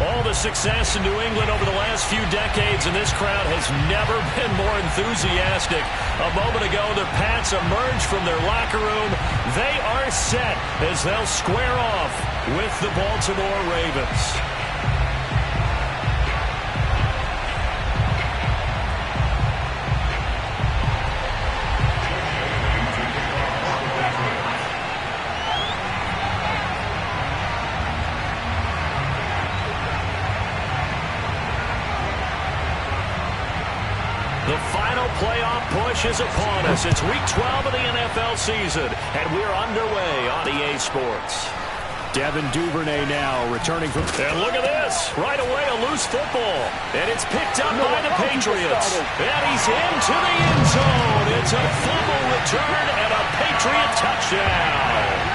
All the success in New England over the last few decades, and this crowd has never been more enthusiastic. A moment ago, the Pats emerged from their locker room. They are set as they'll square off with the Baltimore Ravens. The final playoff push is upon us. It's Week 12 of the NFL season, and we're underway on EA Sports. Devin Duvernay now returning from... And look at this. Right away, a loose football. And it's picked up by the Patriots. And he's into the end zone. It's a fumble return and a Patriot touchdown.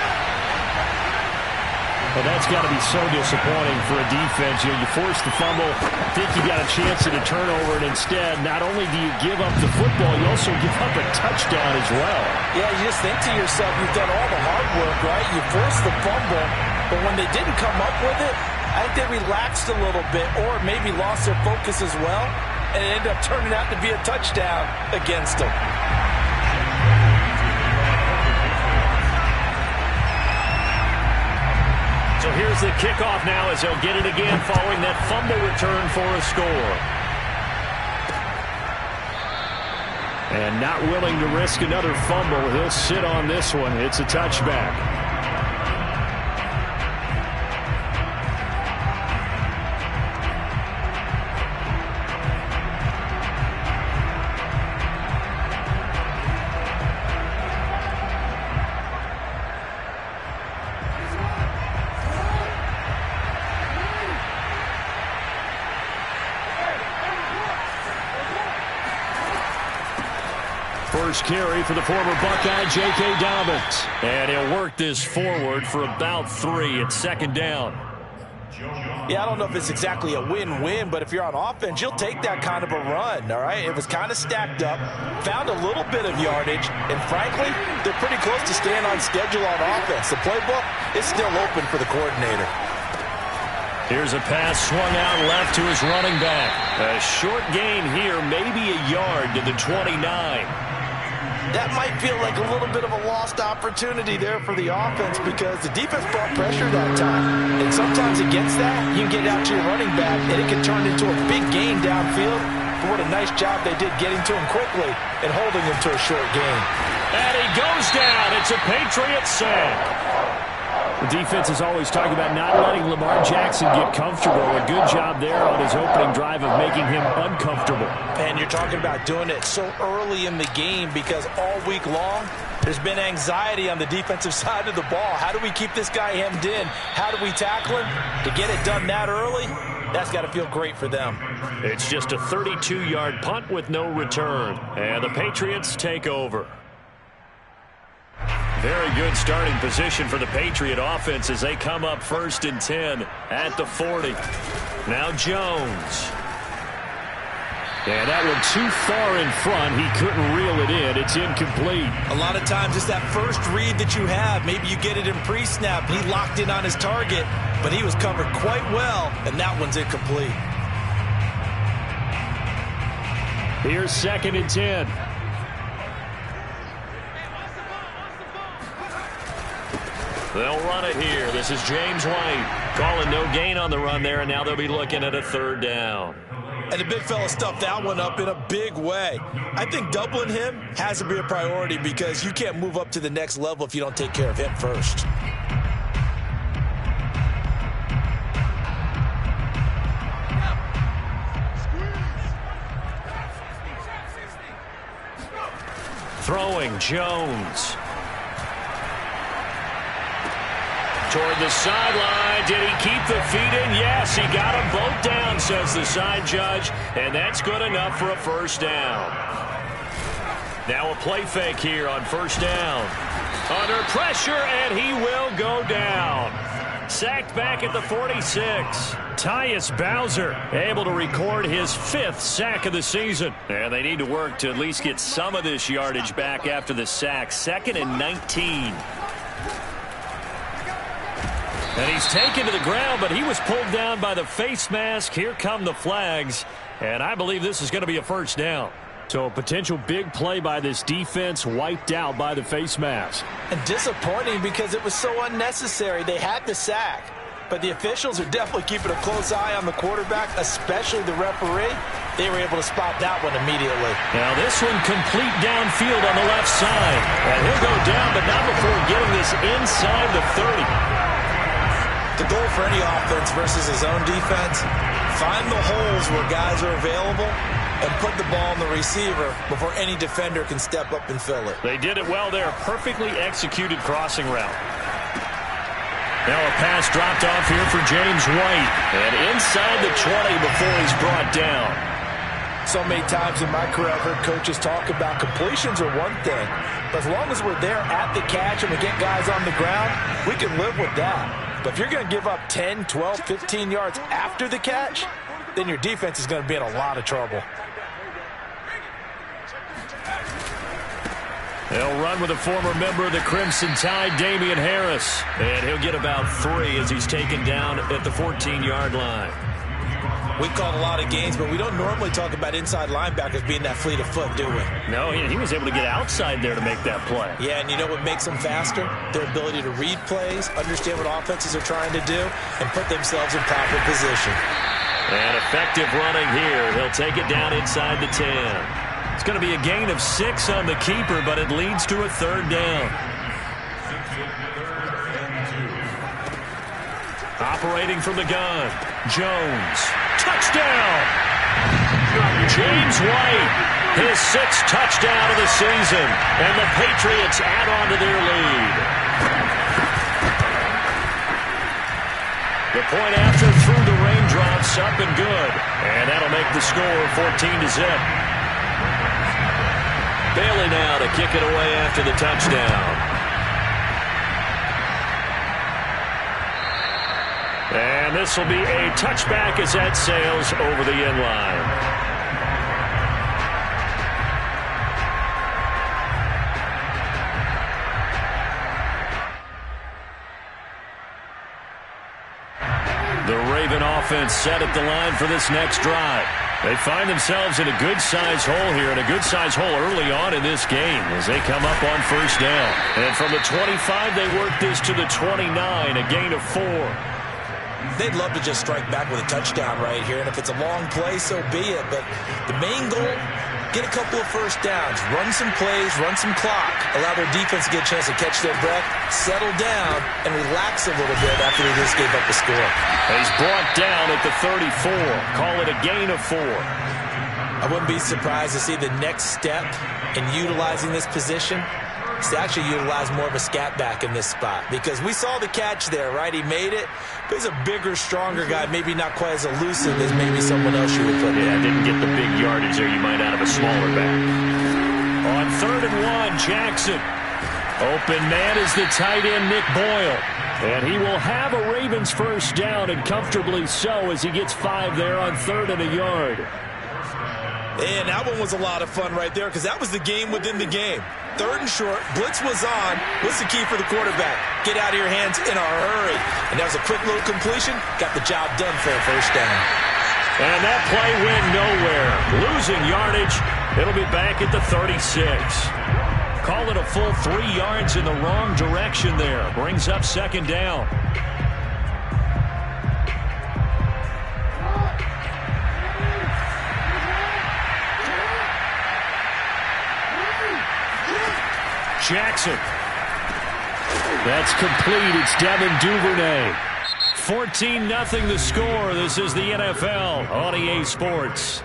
Well, that's got to be so disappointing for a defense. You force the fumble, think you got a chance at a turnover, and instead, not only do you give up the football, you also give up a touchdown as well. Yeah, you just think to yourself, you've done all the hard work, right? You forced the fumble, but when they didn't come up with it, I think they relaxed a little bit or maybe lost their focus as well, and it ended up turning out to be a touchdown against them. So here's the kickoff now as they'll get it again following that fumble return for a score. And not willing to risk another fumble. He'll sit on this one. It's a touchback. First carry for the former Buckeye, J.K. Dobbins. And he'll work this forward for about 3 at second down. Yeah, I don't know if it's exactly a win-win, but if you're on offense, you'll take that kind of a run, all right? It was kind of stacked up, found a little bit of yardage, and frankly, they're pretty close to staying on schedule on offense. The playbook is still open for the coordinator. Here's a pass swung out left to his running back. A short gain here, maybe a yard to the 29. That might feel like a little bit of a lost opportunity there for the offense because the defense brought pressure that time. And sometimes against that, you can get out to your running back, and it can turn into a big gain downfield. But what a nice job they did getting to him quickly and holding him to a short gain. And he goes down. It's a Patriot sack. The defense is always talking about not letting Lamar Jackson get comfortable. A good job there on his opening drive of making him uncomfortable. And you're talking about doing it so early in the game because all week long, there's been anxiety on the defensive side of the ball. How do we keep this guy hemmed in? How do we tackle him? To get it done that early, that's got to feel great for them. It's just a 32-yard punt with no return. And the Patriots take over. Very good starting position for the Patriot offense as they come up 1st and 10 at the 40. Now Jones. Yeah, that one too far in front. He couldn't reel it in. It's incomplete. A lot of times it's that first read that you have. Maybe you get it in pre-snap. He locked in on his target, but he was covered quite well, and that one's incomplete. Here's 2nd and 10. They'll run it here. This is James White calling no gain on the run there, and now they'll be looking at a 3rd down. And the big fella stuffed that one up in a big way. I think doubling him has to be a priority because you can't move up to the next level if you don't take care of him first. Throwing Jones. Toward the sideline. Did he keep the feet in? Yes, he got them both down, says the side judge. And that's good enough for a 1st down. Now a play fake here on 1st down. Under pressure, and he will go down. Sacked back at the 46. Tyus Bowser able to record his 5th sack of the season. And they need to work to at least get some of this yardage back after the sack. 2nd and 19. And he's taken to the ground, but he was pulled down by the face mask. Here come the flags, and I believe this is going to be a first down. So a potential big play by this defense wiped out by the face mask. And disappointing because it was so unnecessary. They had the sack. But the officials are definitely keeping a close eye on the quarterback, especially the referee. They were able to spot that one immediately. Now this one complete downfield on the left side. And he'll go down, but not before getting this inside the 30. The goal for any offense versus his own defense, find the holes where guys are available and put the ball in the receiver before any defender can step up and fill it. They did it well there. Perfectly executed crossing route. Now a pass dropped off here for James White. And inside the 20 before he's brought down. So many times in my career I've heard coaches talk about completions are one thing. But as long as we're there at the catch and we get guys on the ground, we can live with that. But if you're going to give up 10, 12, 15 yards after the catch, then your defense is going to be in a lot of trouble. They'll run with a former member of the Crimson Tide, Damian Harris. And he'll get about 3 as he's taken down at the 14-yard line. We call a lot of games, but we don't normally talk about inside linebackers being that fleet of foot, do we? No, he was able to get outside there to make that play. Yeah, and you know what makes them faster? Their ability to read plays, understand what offenses are trying to do, and put themselves in proper position. And effective running here. He'll take it down inside the 10. It's going to be a gain of 6 on the keeper, but it leads to a third down. Operating from the gun, Jones. Touchdown! James White, his 6th touchdown of the season, and the Patriots add on to their lead. The point after through the raindrops, up and good, and that'll make the score 14-0. Bailey now to kick it away after the touchdown. And this will be a touchback as that sails over the end line. The Raven offense set at the line for this next drive. They find themselves in a good-sized hole here, and a good-sized hole early on in this game as they come up on first down. And from the 25, they work this to the 29, a gain of 4. They'd love to just strike back with a touchdown right here, and if it's a long play, so be it. But the main goal, get a couple of first downs, run some plays, run some clock, allow their defense to get a chance to catch their breath, settle down, and relax a little bit after they just gave up a score. He's brought down at the 34. Call it a gain of 4. I wouldn't be surprised to see the next step in utilizing this position is to actually utilize more of a scat back in this spot, because we saw the catch there, right? He made it, but he's a bigger, stronger guy, maybe not quite as elusive as maybe someone else you would put in. Yeah, didn't get the big yardage there you might out of a smaller back. On 3rd and 1, Jackson. Open man is the tight end, Nick Boyle. And he will have a Ravens first down, and comfortably so, as he gets 5 there on 3rd and a yard. And that one was a lot of fun right there, because that was the game within the game. 3rd and short, blitz was on. What's the key for the quarterback? Get out of your hands in a hurry. And that was a quick little completion. Got the job done for a first down. And that play went nowhere. Losing yardage. It'll be back at the 36. Call it a full 3 yards in the wrong direction there. Brings up 2nd down. Jackson. That's complete. It's Devin Duvernay. 14-0 the score. This is the NFL on EA Sports.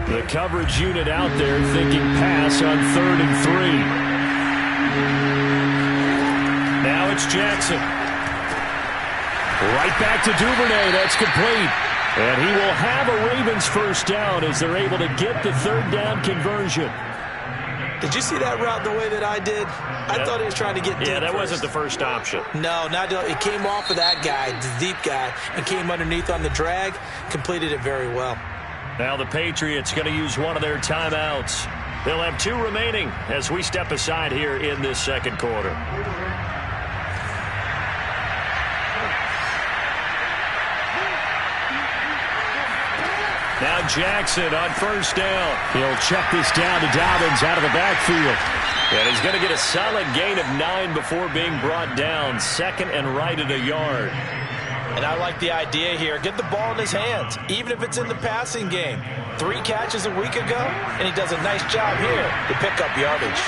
The coverage unit out there thinking pass on 3rd and 3. Now it's Jackson. Right back to Duvernay. That's complete. And he will have a Ravens first down as they're able to get the 3rd down conversion. Did you see that route the way that I did? I thought he was trying to get deep. Yeah, that first. wasn't the first option. No, it came off of that guy, the deep guy, and came underneath on the drag, completed it very well. Now the Patriots going to use one of their timeouts. They'll have 2 remaining as we step aside here in this second quarter. Now Jackson on first down. He'll check this down to Dobbins out of the backfield. And he's going to get a solid gain of 9 before being brought down. Second and right at a yard. And I like the idea here. Get the ball in his hands, even if it's in the passing game. 3 catches a week ago, and he does a nice job here to pick up yardage.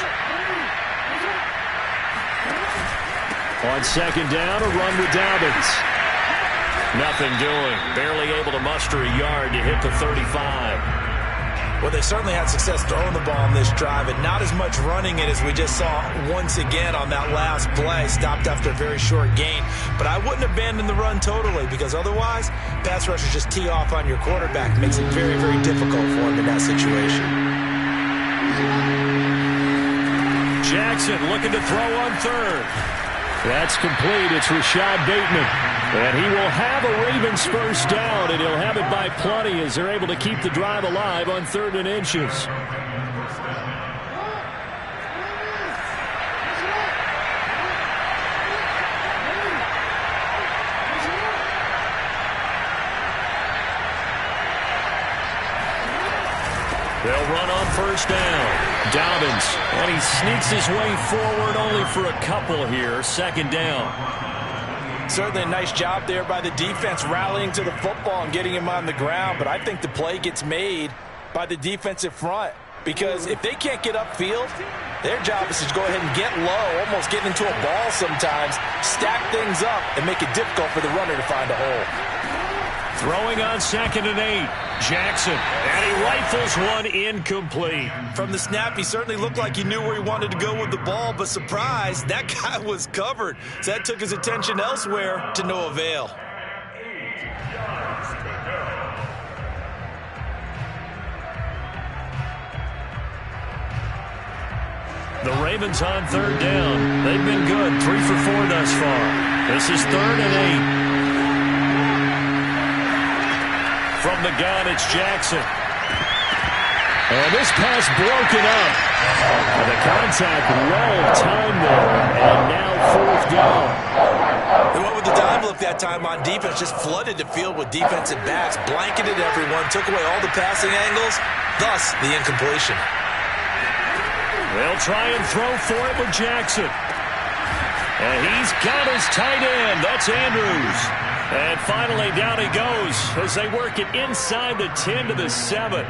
On second down, a run with Dobbins. Nothing doing. Barely able to muster a yard to hit the 35. Well, they certainly had success throwing the ball on this drive, and not as much running it as we just saw once again on that last play. Stopped after a very short gain. But I wouldn't abandon the run totally, because otherwise, pass rushers just tee off on your quarterback. Makes it very, very difficult for him in that situation. Jackson looking to throw on third. That's complete. It's Rashad Bateman. And he will have a Ravens first down, and he'll have it by plenty as they're able to keep the drive alive on 3rd and inches. They'll run on first down. Dobbins, and he sneaks his way forward only for a couple here. 2nd down. Certainly a nice job there by the defense rallying to the football and getting him on the ground, but I think the play gets made by the defensive front, because if they can't get upfield, their job is to go ahead and get low, almost get into a ball sometimes, stack things up, and make it difficult for the runner to find a hole. Throwing on 2nd and 8. Jackson, and he rifles one incomplete. From the snap, he certainly looked like he knew where he wanted to go with the ball, but surprise, that guy was covered. So that took his attention elsewhere to no avail. The Ravens on 3rd down. They've been good, 3 for 4 thus far. This is 3rd and 8. From the gun, it's Jackson. And this pass broken up. And the contact well timed there. And now 4th down. They went with the dime look that time on defense. Just flooded the field with defensive backs. Blanketed everyone. Took away all the passing angles. Thus, the incompletion. They'll try and throw for it with Jackson. And he's got his tight end. That's Andrews. And finally, down he goes as they work it inside the 10 to the 7.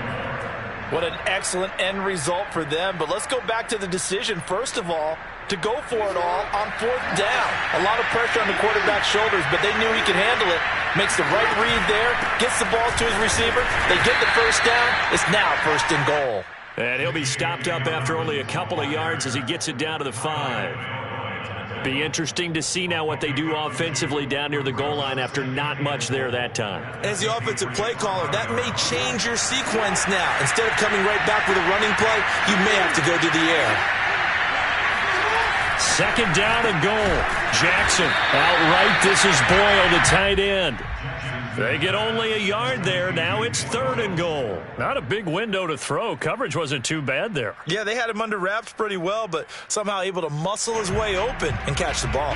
What an excellent end result for them. But let's go back to the decision, first of all, to go for it all on 4th down. A lot of pressure on the quarterback's shoulders, but they knew he could handle it. Makes the right read there, gets the ball to his receiver. They get the first down. It's now 1st and goal. And he'll be stopped up after only a couple of yards as he gets it down to the 5. Be interesting to see now what they do offensively down near the goal line after not much there that time. As the offensive play caller, that may change your sequence now. Instead of coming right back with a running play, you may have to go to the air. 2nd down and goal. Jackson outright. This is Boyle, the tight end. They get only a yard there. Now it's 3rd and goal. Not a big window to throw. Coverage wasn't too bad there. Yeah, they had him under wraps pretty well, but somehow able to muscle his way open and catch the ball.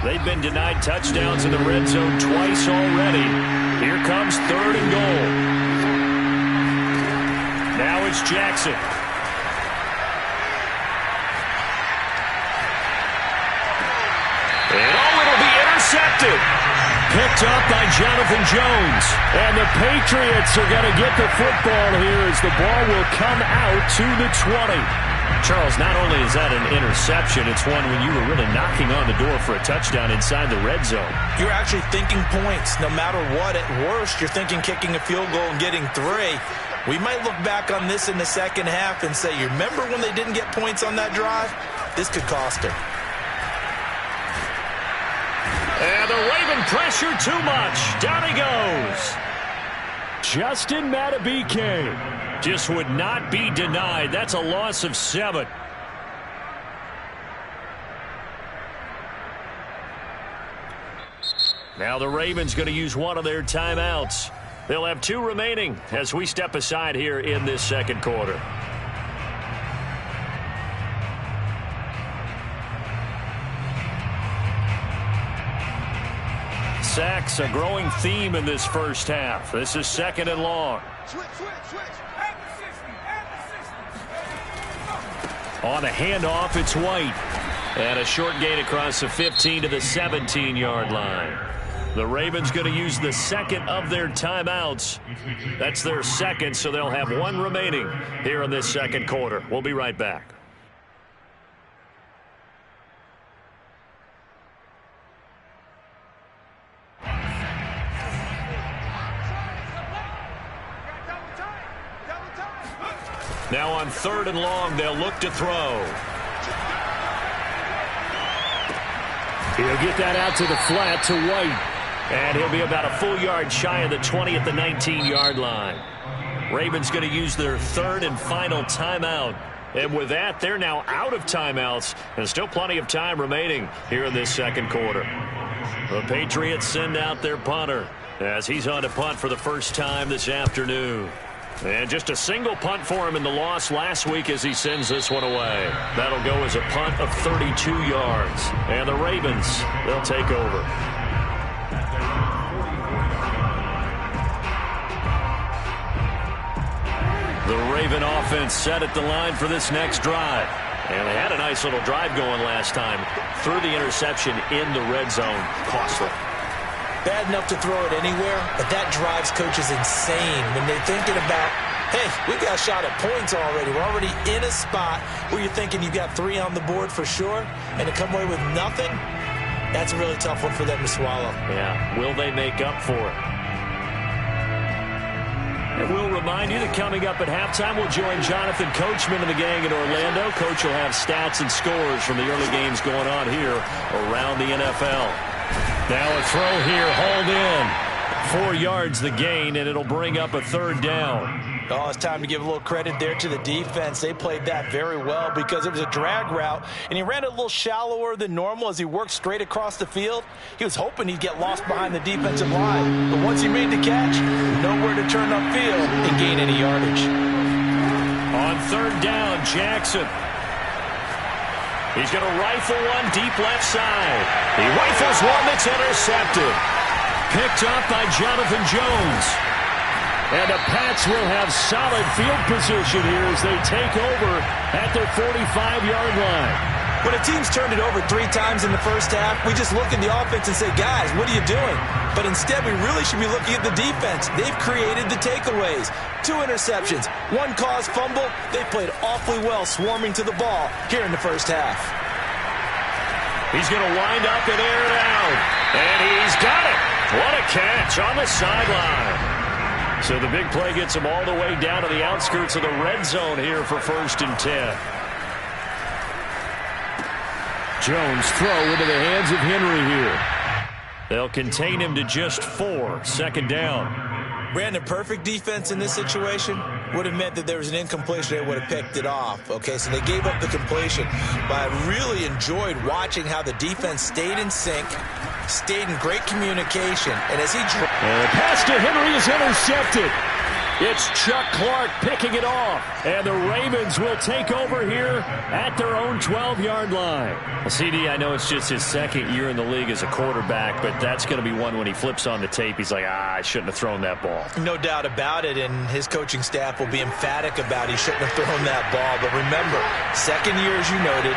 They've been denied touchdowns in the red zone twice already. Here comes 3rd and goal. Now it's Jackson. It'll be intercepted. Picked up by Jonathan Jones. And the Patriots are going to get the football here as the ball will come out to the 20. Charles, not only is that an interception, it's one when you were really knocking on the door for a touchdown inside the red zone. You're actually thinking points. No matter what, at worst, you're thinking kicking a field goal and getting 3. We might look back on this in the second half and say, you remember when they didn't get points on that drive? This could cost them. And the Raven pressure too much. Down he goes. Justin Madubuike just would not be denied. That's a loss of 7. Now the Ravens going to use one of their timeouts. They'll have 2 remaining as we step aside here in this second quarter. Sacks, a growing theme in this first half. This is 2nd and long. On the handoff, it's White. And a short gain across the 15 to the 17-yard line. The Ravens going to use the 2nd of their timeouts. That's their 2nd, so they'll have 1 remaining here in this second quarter. We'll be right back. Now on 3rd and long, they'll look to throw. He'll get that out to the flat to White. And he'll be about a full yard shy of the 20 at the 19-yard line. Ravens going to use their 3rd and final timeout. And with that, they're now out of timeouts. And still plenty of time remaining here in this second quarter. The Patriots send out their punter as he's on to punt for the first time this afternoon. And just a single punt for him in the loss last week as he sends this one away. That'll go as a punt of 32 yards. And the Ravens, they'll take over. The Raven offense set at the line for this next drive. And they had a nice little drive going last time. Threw the interception in the red zone. Costly. Bad enough to throw it anywhere, but that drives coaches insane when they're thinking about, hey, we got a shot at points already. We're already in a spot where you're thinking you've got 3 on the board for sure, and to come away with nothing, that's a really tough one for them to swallow. Yeah, will they make up for it? And we'll remind you that coming up at halftime, we'll join Jonathan Coachman and the gang in Orlando. Coach will have stats and scores from the early games going on here around the NFL. Now a throw here, hauled in. 4 yards the gain, and it'll bring up a 3rd down. Oh, it's time to give a little credit there to the defense. They played that very well because it was a drag route, and he ran it a little shallower than normal as he worked straight across the field. He was hoping he'd get lost behind the defensive line, but once he made the catch, nowhere to turn upfield and gain any yardage. On 3rd down, Jackson. He's going to rifle one deep left side. He rifles one that's intercepted. Picked up by Jonathan Jones. And the Pats will have solid field position here as they take over at their 45-yard line. When a team's turned it over 3 times in the first half, we just look at the offense and say, guys, what are you doing? But instead, we really should be looking at the defense. They've created the takeaways. 2 interceptions, 1 caused fumble. They played awfully well swarming to the ball here in the first half. He's going to wind up and air it out. And he's got it. What a catch on the sideline. So the big play gets him all the way down to the outskirts of the red zone here for 1st and 10. Jones throw into the hands of Henry here. They'll contain him to just 4. 2nd down. Brandon, perfect defense in this situation would have meant that there was an incompletion. They would have picked it off. Okay, so they gave up the completion. But I really enjoyed watching how the defense stayed in sync, stayed in great communication. And as he... And the pass to Henry is intercepted. It's Chuck Clark picking it off. And the Ravens will take over here at their own 12-yard line. CD, I know it's just his 2nd year in the league as a quarterback, but that's going to be one when he flips on the tape. He's like, I shouldn't have thrown that ball. No doubt about it, and his coaching staff will be emphatic about he shouldn't have thrown that ball. But remember, 2nd year, as you noted,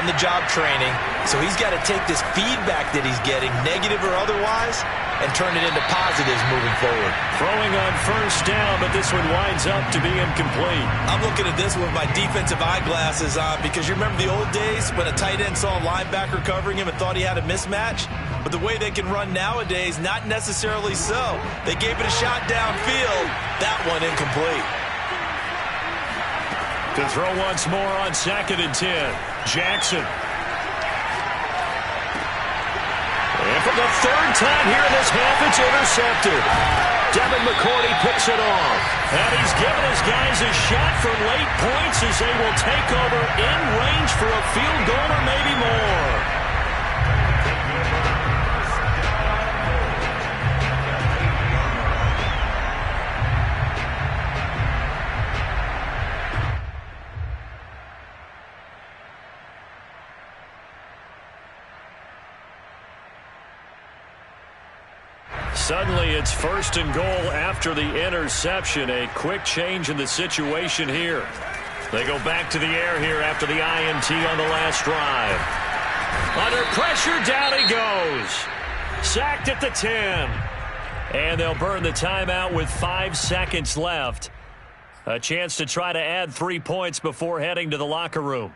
on-the-job training. So he's got to take this feedback that he's getting, negative or otherwise, and turn it into positives moving forward. Throwing on 1st down, but this one winds up to be incomplete. I'm looking at this with my defensive eyeglasses on because you remember the old days when a tight end saw a linebacker covering him and thought he had a mismatch? But the way they can run nowadays, not necessarily so. They gave it a shot downfield. That one incomplete. To throw once more on 2nd and 10. Jackson. And for the 3rd time here in this half, it's intercepted. Devin McCourty picks it off. And he's given his guys a shot for late points as they will take over in range for a field goal or maybe more. Suddenly it's 1st and goal after the interception. A quick change in the situation here. They go back to the air here after the INT on the last drive. Under pressure, down he goes. Sacked at the 10. And they'll burn the timeout with 5 seconds left. A chance to try to add 3 points before heading to the locker room.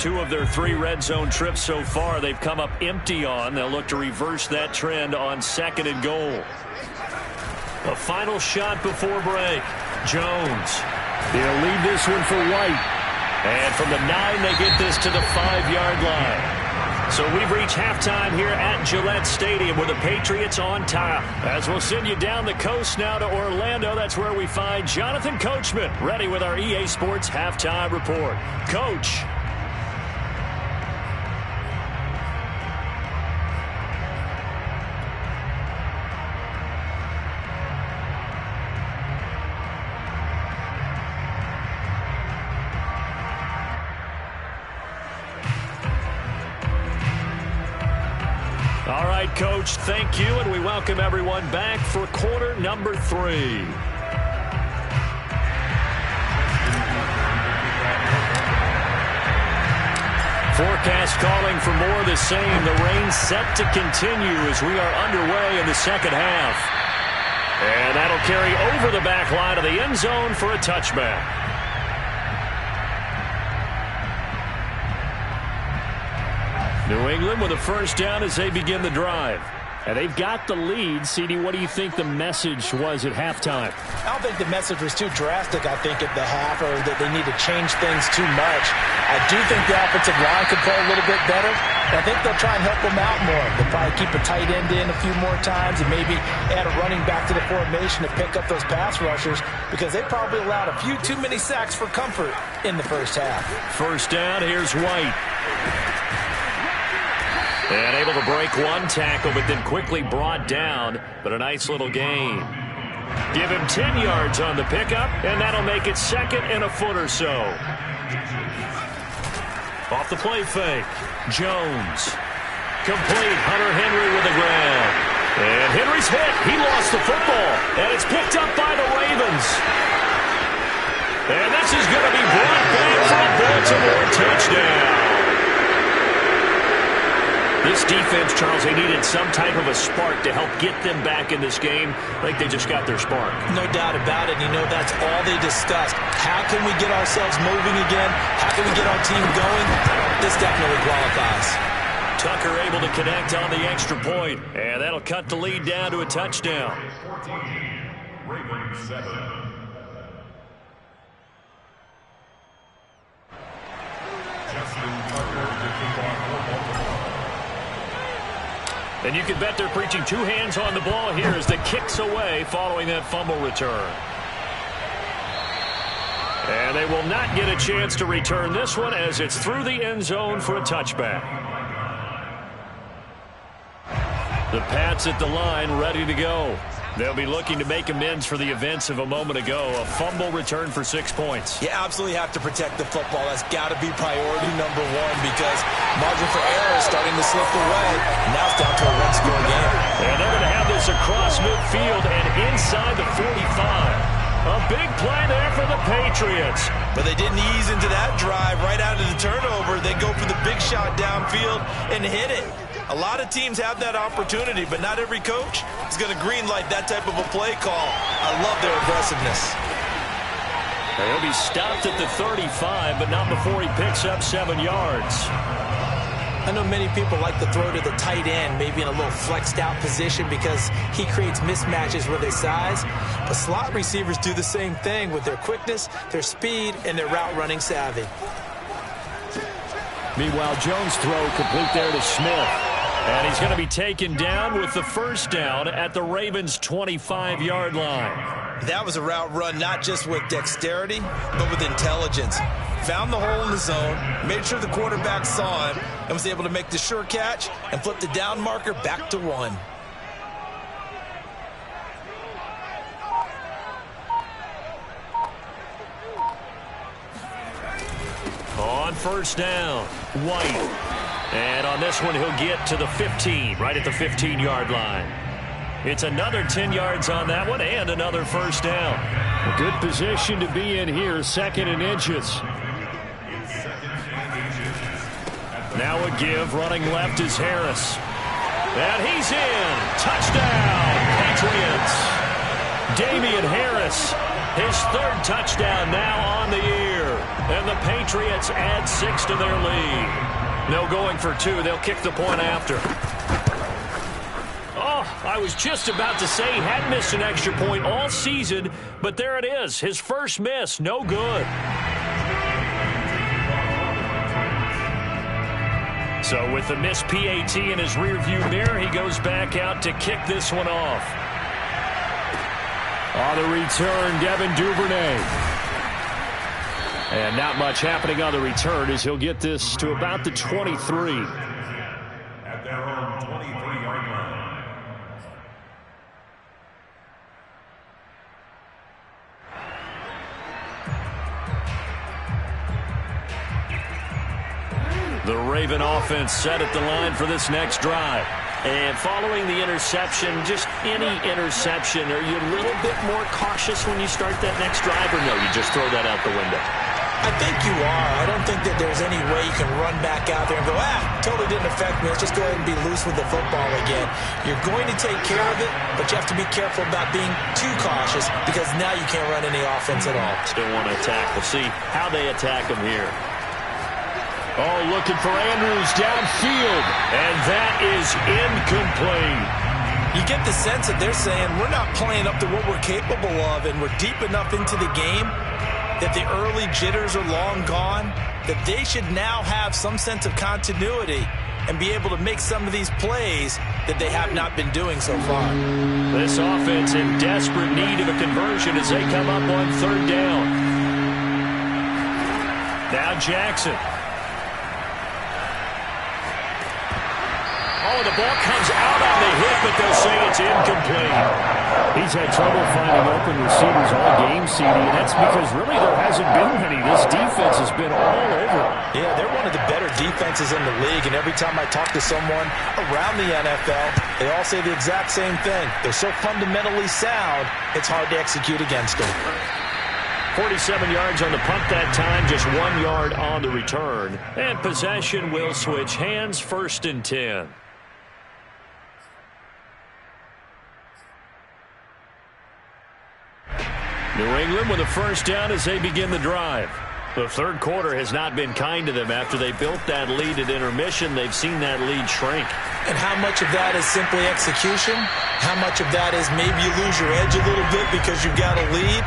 2 of their 3 red zone trips so far they've come up empty on. They'll look to reverse that trend on 2nd and goal. A final shot before break. Jones. He'll lead this one for White. And from the 9, they get this to the 5-yard line. So we've reached halftime here at Gillette Stadium with the Patriots on top. As we'll send you down the coast now to Orlando, that's where we find Jonathan Coachman ready with our EA Sports Halftime Report. Coach. All right, Coach, thank you, and we welcome everyone back for quarter number 3. Forecast calling for more of the same. The rain set to continue as we are underway in the second half. And that'll carry over the back line of the end zone for a touchback. New England with a first down as they begin the drive. And they've got the lead. CD, what do you think the message was at halftime? I don't think the message was too drastic, I think, at the half, or that they need to change things too much. I do think the offensive line could play a little bit better. And I think they'll try and help them out more. They'll probably keep a tight end in a few more times and maybe add a running back to the formation to pick up those pass rushers, because they probably allowed a few too many sacks for comfort in the first half. First down, here's White. And able to break one tackle, but then quickly brought down. But a nice little gain. Give him 10 yards on the pickup, and that'll make it 2nd and a foot or so. Off the play fake. Jones. Complete. Hunter Henry with the grab. And Henry's hit. He lost the football. And it's picked up by the Ravens. And this is going to be brought back for a Baltimore touchdown. This defense, Charles, they needed some type of a spark to help get them back in this game. I think they just got their spark. No doubt about it. You know, that's all they discussed. How can we get ourselves moving again? How can we get our team going? This definitely qualifies. Tucker able to connect on the extra point, and that'll cut the lead down to a touchdown. 14, Ravens 7. Justin Tucker to kick off for Baltimore. And you can bet they're preaching 2 hands on the ball here as the kick's away following that fumble return. And they will not get a chance to return this one as it's through the end zone for a touchback. The Pats at the line ready to go. They'll be looking to make amends for the events of a moment ago. A fumble return for 6 points. You absolutely have to protect the football. That's got to be priority number 1, because margin for error is starting to slip away. And now it's down to a 1-score game. And they're going to have this across midfield and inside the 45. A big play there for the Patriots. But they didn't ease into that drive right out of the turnover. They go for the big shot downfield and hit it. A lot of teams have that opportunity, but not every coach is going to greenlight that type of a play call. I love their aggressiveness. He'll be stopped at the 35, but not before he picks up 7 yards. I know many people like to throw to the tight end, maybe in a little flexed out position, because he creates mismatches with his size. But slot receivers do the same thing with their quickness, their speed, and their route running savvy. Meanwhile, Jones' throw complete there to Smith. And he's going to be taken down with the first down at the Ravens' 25-yard line. That was a route run not just with dexterity, but with intelligence. Found the hole in the zone, made sure the quarterback saw him, and was able to make the sure catch and flip the down marker back to 1. On first down, White. And on this one, he'll get to the 15, right at the 15-yard line. It's another 10 yards on that one and another first down. A good position to be in here, 2nd and inches. Now a give, running left is Harris. And he's in. Touchdown, Patriots. Damian Harris, his 3rd touchdown now on the year. And the Patriots add 6 to their lead. No going for 2. They'll kick the point after. Oh, I was just about to say he hadn't missed an extra point all season, but there it is. His first miss, no good. So with the missed PAT in his rearview mirror, he goes back out to kick this one off. On the return, Devin Duvernay. And not much happening on the return as he'll get this to about the 23. At their own 23-yard line. The Raven offense set at the line for this next drive. And following the interception, just any interception, are you a little bit more cautious when you start that next drive, or no, you just throw that out the window? I think you are. I don't think that there's any way you can run back out there and go, totally didn't affect me. Let's just go ahead and be loose with the football again. You're going to take care of it, but you have to be careful about being too cautious because now you can't run any offense at all. Still want to attack. We'll see how they attack him here. Oh, looking for Andrews downfield, and that is incomplete. You get the sense that they're saying we're not playing up to what we're capable of, and we're deep enough into the game that the early jitters are long gone, that they should now have some sense of continuity and be able to make some of these plays that they have not been doing so far. This offense in desperate need of a conversion as they come up on 3rd down. Now Jackson. Oh, the ball comes out on the hit, but they'll say it's incomplete. He's had trouble finding open receivers all game, CD, and that's because really there hasn't been many. This defense has been all over. Yeah, they're one of the better defenses in the league, and every time I talk to someone around the NFL, they all say the exact same thing. They're so fundamentally sound, it's hard to execute against them. 47 yards on the punt that time, just 1 yard on the return. And possession will switch hands, 1st and 10. New England with a first down as they begin the drive. The 3rd quarter has not been kind to them. After they built that lead at intermission, they've seen that lead shrink. And how much of that is simply execution? How much of that is maybe you lose your edge a little bit because you've got a lead?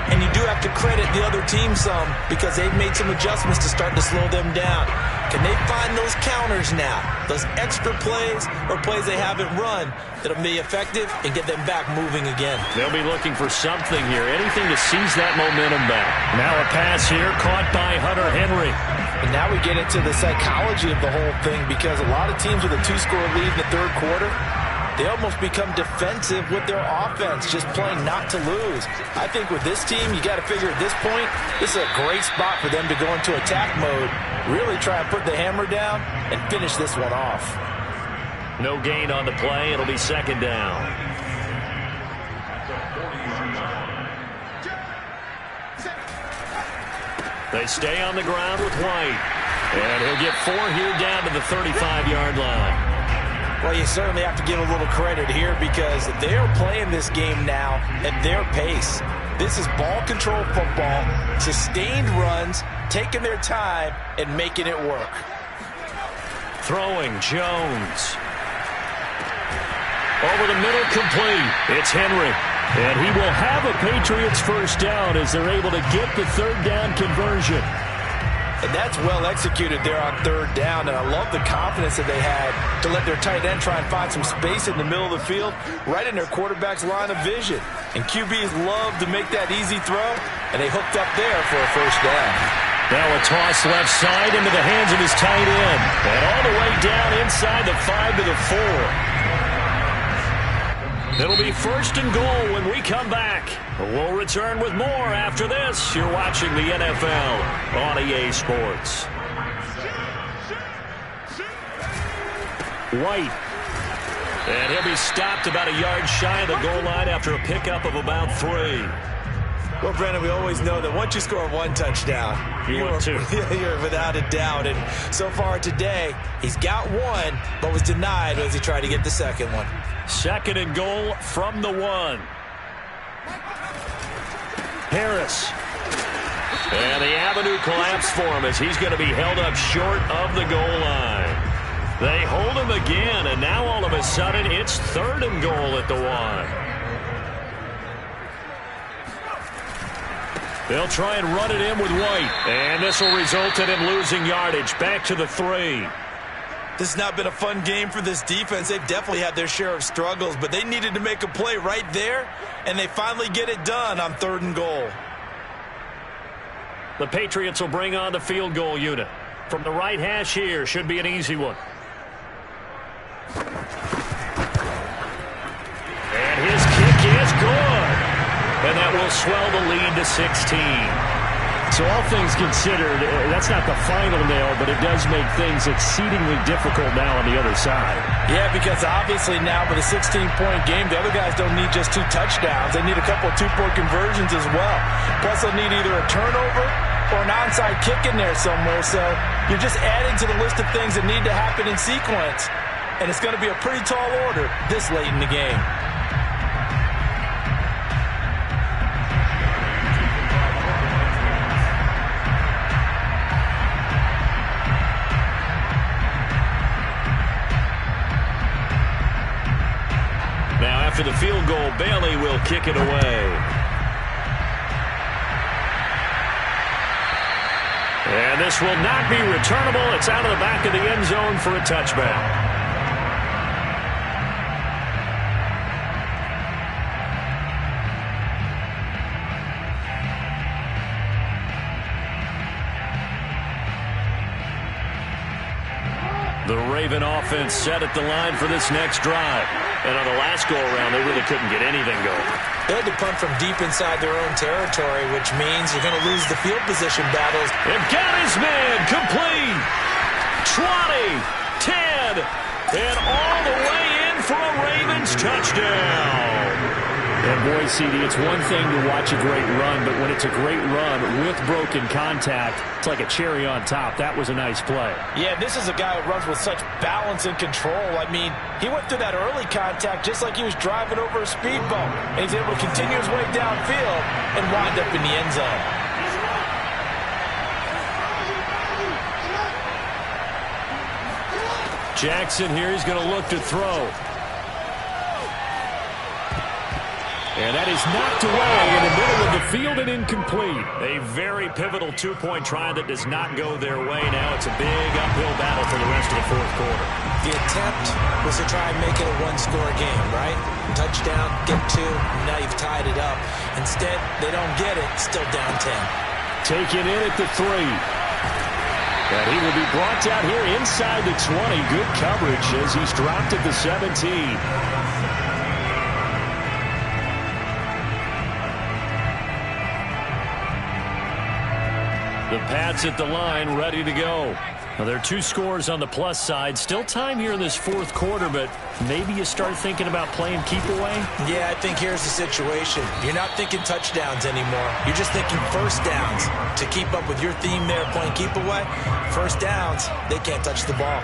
And you do have to credit the other team some because they've made some adjustments to start to slow them down. Can they find those counters now, those extra plays or plays they haven't run that'll be effective and get them back moving again? They'll be looking for something here, anything to seize that momentum back. Now a pass here caught by Hunter Henry. And now we get into the psychology of the whole thing because a lot of teams with a 2-score lead in the 3rd quarter, they almost become defensive with their offense, just playing not to lose. I think with this team, you got to figure at this point, this is a great spot for them to go into attack mode, really try and put the hammer down and finish this one off. No gain on the play. It'll be 2nd down. They stay on the ground with White. And he'll get 4 here down to the 35-yard line. Well, you certainly have to give a little credit here because they're playing this game now at their pace. This is ball control football, sustained runs, taking their time and making it work. Throwing Jones. Over the middle, complete. It's Henry. And he will have a Patriots first down as they're able to get the 3rd down conversion. And that's well executed there on 3rd down, and I love the confidence that they had to let their tight end try and find some space in the middle of the field, right in their quarterback's line of vision. And QBs love to make that easy throw, and they hooked up there for a first down. Now a toss left side into the hands of his tight end. And all the way down inside the 5 to the 4. It'll be 1st and goal when we come back. We'll return with more after this. You're watching the NFL on EA Sports. White And he'll be stopped about a yard shy of the goal line after a pickup of about 3. Well, Brandon, we always know that once you score one touchdown, you're without a doubt. And so far today, he's got one, but was denied as he tried to get the second one. 2nd and goal from the 1. Harris. And the avenue collapsed for him as he's going to be held up short of the goal line. They hold him again, and now all of a sudden it's 3rd and goal at the 1. They'll try and run it in with White. And this will result in him losing yardage. Back to the 3. This has not been a fun game for this defense. They've definitely had their share of struggles, but they needed to make a play right there, and they finally get it done on 3rd and goal. The Patriots will bring on the field goal unit. From the right hash here, should be an easy one. And his kick is good. And that will swell the lead to 16. So all things considered, that's not the final nail, but it does make things exceedingly difficult now on the other side. Yeah, because obviously now with a 16-point game, the other guys don't need just 2 touchdowns. They need a couple of 2-point conversions as well. Plus, they'll need either a turnover or an onside kick in there somewhere. So you're just adding to the list of things that need to happen in sequence. And it's going to be a pretty tall order this late in the game. After the field goal, Bailey will kick it away. And this will not be returnable. It's out of the back of the end zone for a touchback. The Raven offense set at the line for this next drive. And on the last go-around, they really couldn't get anything going. They had to punt from deep inside their own territory, which means you're going to lose the field position battles. They've got his man complete. 20, 10, and all the way in for a Ravens touchdown. And boy, CD, it's one thing to watch a great run, but when it's a great run with broken contact, it's like a cherry on top. That was a nice play. Yeah, this is a guy who runs with such balance and control. I mean, he went through that early contact just like he was driving over a speed bump. And he's able to continue his way downfield and wind up in the end zone. Jackson here, he's going to look to throw. And that is knocked away in the middle of the field and incomplete. A very pivotal 2-point try that does not go their way. Now it's a big uphill battle for the rest of the 4th quarter. The attempt was to try and make it a 1-score game, right? Touchdown, get 2, now you've tied it up. Instead, they don't get it, still down 10. Taken in at the 3. And he will be brought down here inside the 20. Good coverage as he's dropped at the 17. The Pats at the line, ready to go. Now, there are 2 scores on the plus side. Still time here in this 4th quarter, but maybe you start thinking about playing keep away? Yeah, I think here's the situation. You're not thinking touchdowns anymore. You're just thinking first downs. To keep up with your theme there, playing keep away, first downs, they can't touch the ball.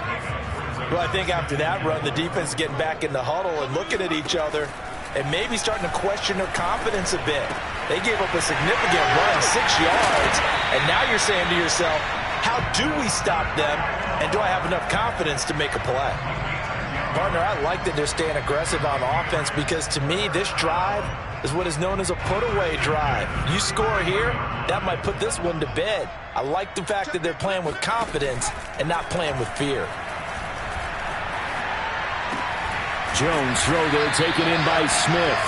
Well, I think after that run, the defense is getting back in the huddle and looking at each other and maybe starting to question their confidence a bit. They gave up a significant run, 6 yards, and now you're saying to yourself, how do we stop them, and do I have enough confidence to make a play? Partner, I like that they're staying aggressive on offense because to me, this drive is what is known as a put-away drive. You score here, that might put this one to bed. I like the fact that they're playing with confidence and not playing with fear. Jones throw there taken in by Smith.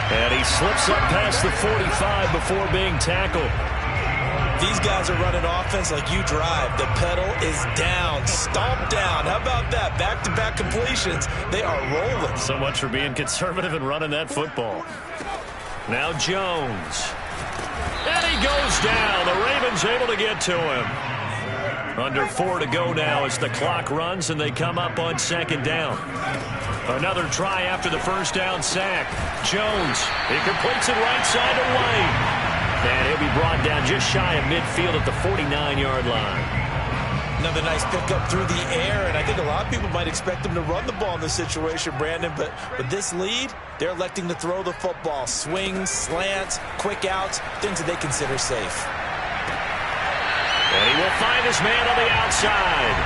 And he slips up past the 45 before being tackled. These guys are running offense like you drive. The pedal is down, stomped down. How about that? Back-to-back completions. They are rolling. So much for being conservative and running that football. Now Jones. And he goes down. The Ravens able to get to him. Under 4 to go now as the clock runs and they come up on 2nd down. Another try after the first down sack. Jones, he completes it right side to White. And he'll be brought down just shy of midfield at the 49-yard line. Another nice pickup through the air, and I think a lot of people might expect them to run the ball in this situation, Brandon, but with this lead, they're electing to throw the football. Swings, slants, quick outs, things that they consider safe. And he will find his man on the outside.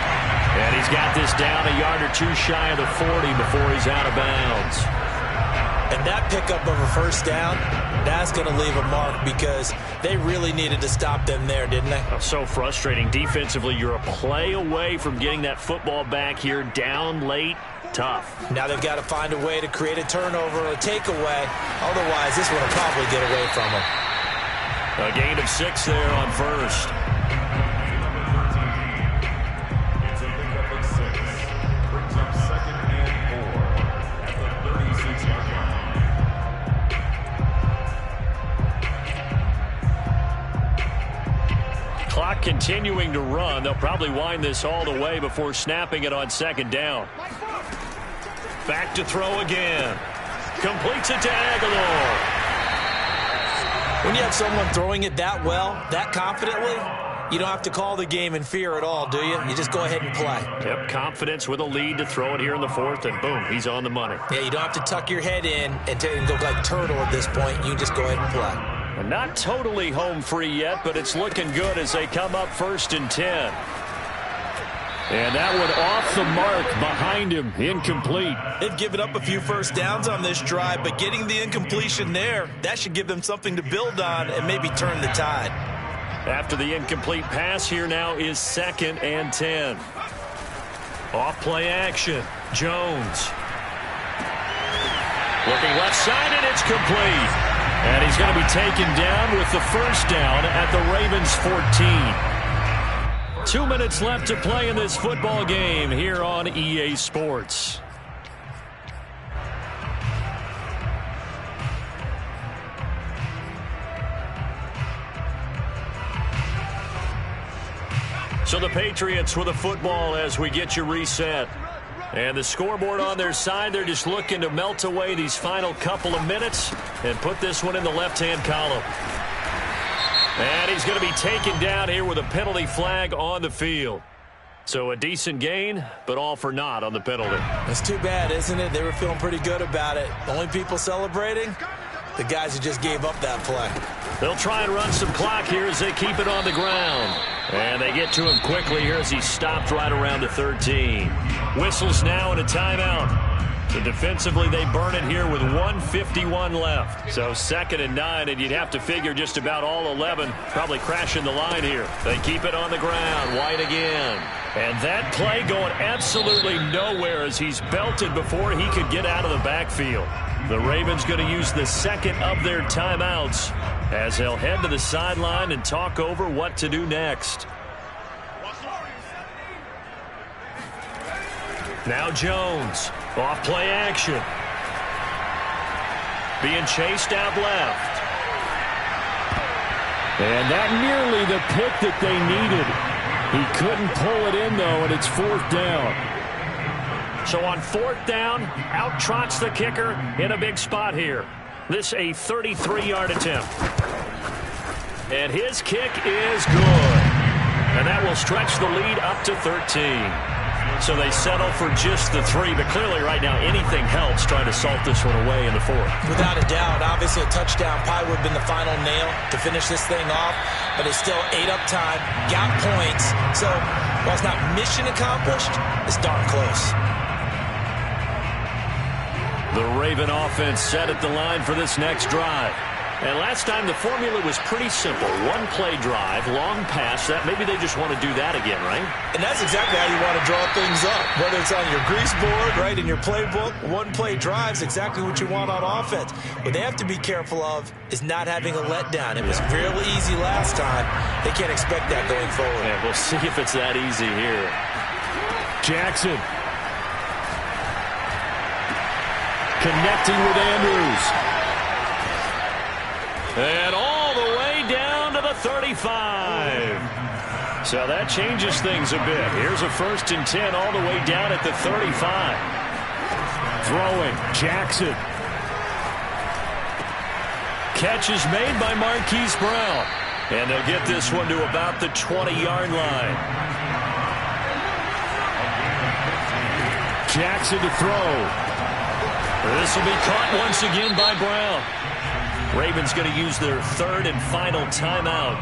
And he's got this down a yard or two shy of the 40 before he's out of bounds. And that pickup of a first down, that's going to leave a mark because they really needed to stop them there, didn't they? So frustrating. Defensively, you're a play away from getting that football back here down late. Tough. Now they've got to find a way to create a turnover or a takeaway. Otherwise, this one will probably get away from them. A gain of 6 there on first. It's a pickup of 6. Brings up 2nd and 4 at the 36-yard line. Clock continuing to run. They'll probably wind this all the way before snapping it on 2nd down. Back to throw again. Completes it to Aguilar. When you have someone throwing it that well, that confidently, you don't have to call the game in fear at all, do you? You just go ahead and play. Yep, confidence with a lead to throw it here in the 4th, and boom, he's on the money. Yeah, you don't have to tuck your head in and go like turtle at this point. You just go ahead and play. And not totally home free yet, but it's looking good as they come up 1st and 10. And that one off the mark behind him, incomplete. They've given up a few first downs on this drive, but getting the incompletion there, that should give them something to build on and maybe turn the tide. After the incomplete pass, here now is 2nd and 10. Off play action. Jones. Looking left side, and it's complete. And he's going to be taken down with the first down at the Ravens 14. 2 minutes left to play in this football game here on EA Sports. So the Patriots with the football as we get you reset. And the scoreboard on their side, they're just looking to melt away these final couple of minutes and put this one in the left-hand column. And he's going to be taken down here with a penalty flag on the field. So a decent gain, but all for naught on the penalty. It's too bad, isn't it? They were feeling pretty good about it. The only people celebrating, the guys who just gave up that play. They'll try and run some clock here as they keep it on the ground. And they get to him quickly here as he stopped right around the 13. Whistles now and a timeout. So defensively, they burn it here with 1:51 left. So 2nd and 9, and you'd have to figure just about all 11 probably crashing the line here. They keep it on the ground. White again. And that play going absolutely nowhere as he's belted before he could get out of the backfield. The Ravens going to use the 2nd of their timeouts as they'll head to the sideline and talk over what to do next. Now Jones. Off play action. Being chased out left. And that nearly the pick that they needed. He couldn't pull it in, though, and it's 4th down. So on 4th down, out trots the kicker in a big spot here. This a 33-yard attempt. And his kick is good. And that will stretch the lead up to 13. So they settle for just the 3, but clearly right now anything helps trying to salt this one away in the 4th. Without a doubt, obviously a touchdown probably would have been the final nail to finish this thing off, but it's still ate up time, got points. So while it's not mission accomplished, it's darn close. The Raven offense set at the line for this next drive. And last time the formula was pretty simple. One play drive, long pass. That maybe they just want to do that again, right? And that's exactly how you want to draw things up. Whether it's on your grease board, right, in your playbook, one play drive's exactly what you want on offense. What they have to be careful of is not having a letdown. It was real easy last time. They can't expect that going forward. Yeah, we'll see if it's that easy here. Jackson. Connecting with Andrews. And all the way down to the 35. So that changes things a bit. Here's a 1st and 10 all the way down at the 35. Throwing, Jackson. Catch is made by Marquise Brown. And they'll get this one to about the 20-yard line. Jackson to throw. This will be caught once again by Brown. Ravens going to use their third and final timeout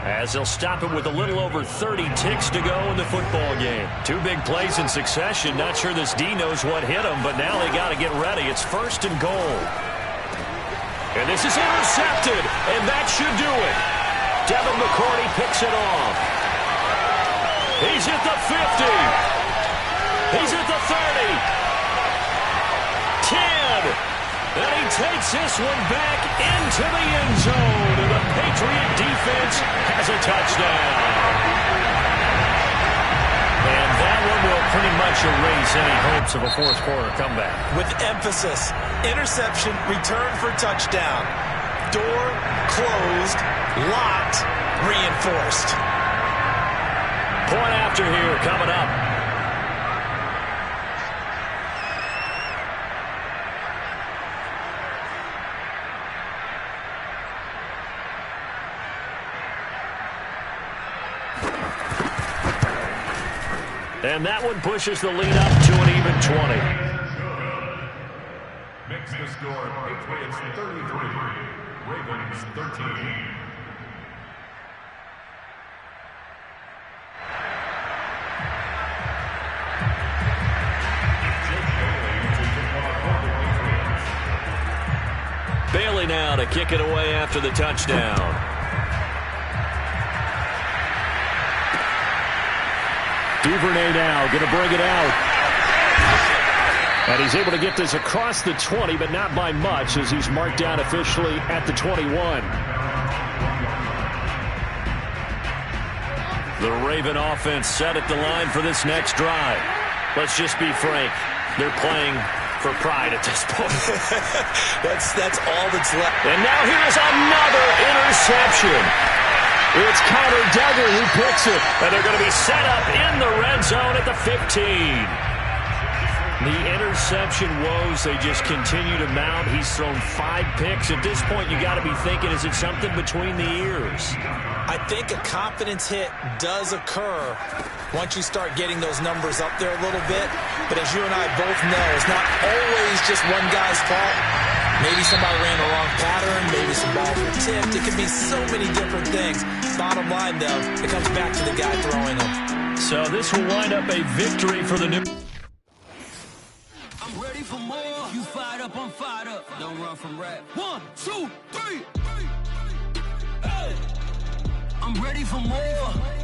as they'll stop it with a little over 30 ticks to go in the football game. Two big plays in succession. Not sure this D knows what hit him, but now they got to get ready. It's first and goal. And this is intercepted, and that should do it. Devin McCourty picks it off. He's at the 50. He's at the 30. 10. And he takes this one back into the end zone. And the Patriot defense has a touchdown. And that one will pretty much erase any hopes of a fourth quarter comeback. With emphasis, interception, return for touchdown. Door closed, locked, reinforced. Point after here coming up. And that one pushes the lead up to an even 20. Makes the score Patriots 33, Ravens 13. Bailey now to kick it away after the touchdown. Duvernay now going to bring it out. And he's able to get this across the 20, but not by much as he's marked down officially at the 21. The Raven offense set at the line for this next drive. Let's just be frank. They're playing for pride at this point. That's all that's left. And now here's another interception. It's Connor Duggar who picks it. And they're going to be set up in the red zone at the 15. The interception woes, they just continue to mount. He's thrown 5 picks. At this point, you got to be thinking, is it something between the ears? I think a confidence hit does occur once you start getting those numbers up there a little bit. But as you and I both know, it's not always just one guy's fault. Maybe somebody ran the wrong pattern. Maybe some balls were tipped. It could be so many different things. Bottom line, though, it comes back to the guy throwing them. So this will wind up a victory for the new... I'm ready for more. You fired up, I'm fired up. Don't run from rap. 1, 2, 3. Hey. I'm ready for more.